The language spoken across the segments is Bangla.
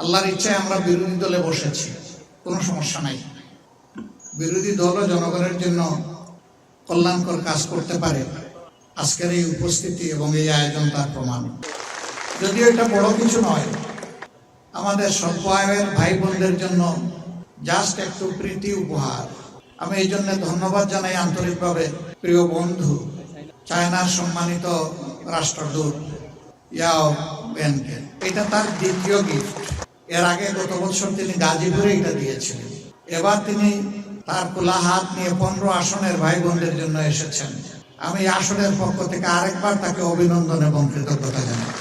আল্লাহর ইচ্ছায় আমরা বিরোধী দলে বসেছি, কোনো সমস্যা নাই। বিরোধী দলও জনগণের জন্য কল্যাণকর কাজ করতে পারে। আজকের এই উপস্থিতি এবং এই আয়োজন তার প্রমাণ। যদিও এটা বড় কিছু নয়, আমাদের স্বল্প আয়ের ভাই বোনদের জন্য জাস্ট একটু প্রীতি উপহার। আমি এই জন্য ধন্যবাদ জানাই আন্তরিকভাবে প্রিয় বন্ধু চায়নার সম্মানিত রাষ্ট্রদূত ইয়াও বেনকে। এটা তার দ্বিতীয় গিফট। এর আগে গত বছর তিনি গাজীপুরে এটা দিয়েছিলেন। এবার তিনি তার খোলা হাত নিয়ে 15 আসনের ভাই বোনদের জন্য এসেছেন। আমি আসনের পক্ষ থেকে আরেকবার তাকে অভিনন্দন এবং কৃতজ্ঞতা জানাই।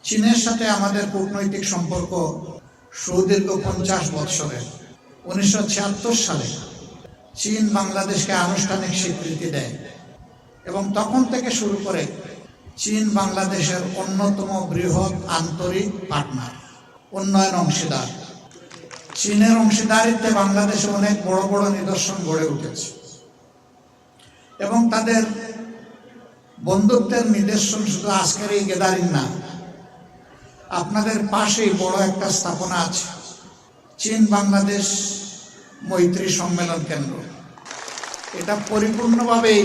চীনের সাথে আমাদের কূটনৈতিক সম্পর্ক সুদীর্ঘ 50 বৎসরের। 1976 সালে চীন বাংলাদেশকে আনুষ্ঠানিক স্বীকৃতি দেয় এবং তখন থেকে শুরু করে চীন বাংলাদেশের অন্যতম বৃহৎ আন্তরিক পার্টনার, উন্নয়ন অংশীদার। চীনের অংশীদারিত্বে বাংলাদেশে অনেক বড় বড় নিদর্শন গড়ে উঠেছে এবং তাদের বন্ধুত্বের নিদর্শন শুধু আজকের এই গ্যাদারিং না, আপনাদের পাশেই বড় একটা স্থাপনা আছে, চীন বাংলাদেশ মৈত্রী সম্মেলন কেন্দ্র। এটা পরিপূর্ণভাবেই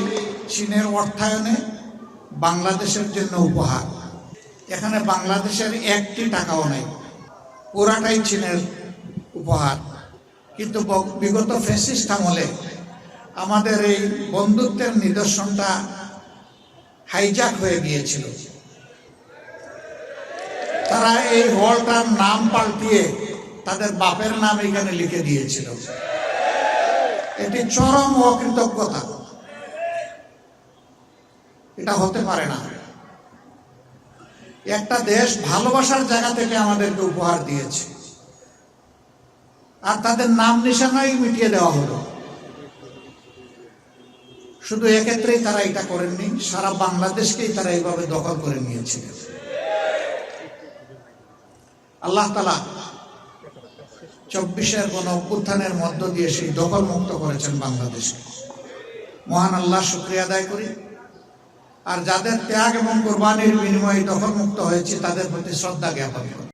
চীনের অর্থায়নে বাংলাদেশের জন্য উপহার। এখানে বাংলাদেশের একটি টাকাও নেই, পুরাটাই চীনের উপহার। কিন্তু বিগত ফ্যাসিস্ট আমলে আমাদের এই বন্ধুত্বের নিদর্শনটা হাইজ্যাক হয়ে গিয়েছিল। তারা এই হলটার নাম পাল্টিয়ে তাদের বাপের নাম এখানে লিখে দিয়েছিল। এটি চরম অকৃতজ্ঞতা। এটা হতে পারে না। একটা দেশ ভালোবাসার জায়গা থেকে আমাদেরকে উপহার দিয়েছে, আর তাদের নাম নিশানাই মিটিয়ে দেওয়া হলো। শুধু এক্ষেত্রেই তারা এটা করেননি, সারা বাংলাদেশকেই তারা এইভাবে দখল করে নিয়েছিলেন। আল্লাহ তাআলা 24-এর গণ অভ্যুত্থানের মধ্য দিয়ে সেই দখল মুক্ত করেছেন বাংলাদেশকে। মহান আল্লাহ শুকরিয়া আদায় করি। আর যাদের ত্যাগ এবং কোরবানির বিনিময়ে দখল মুক্ত হয়েছে তাদের প্রতি শ্রদ্ধা জ্ঞাপন করি।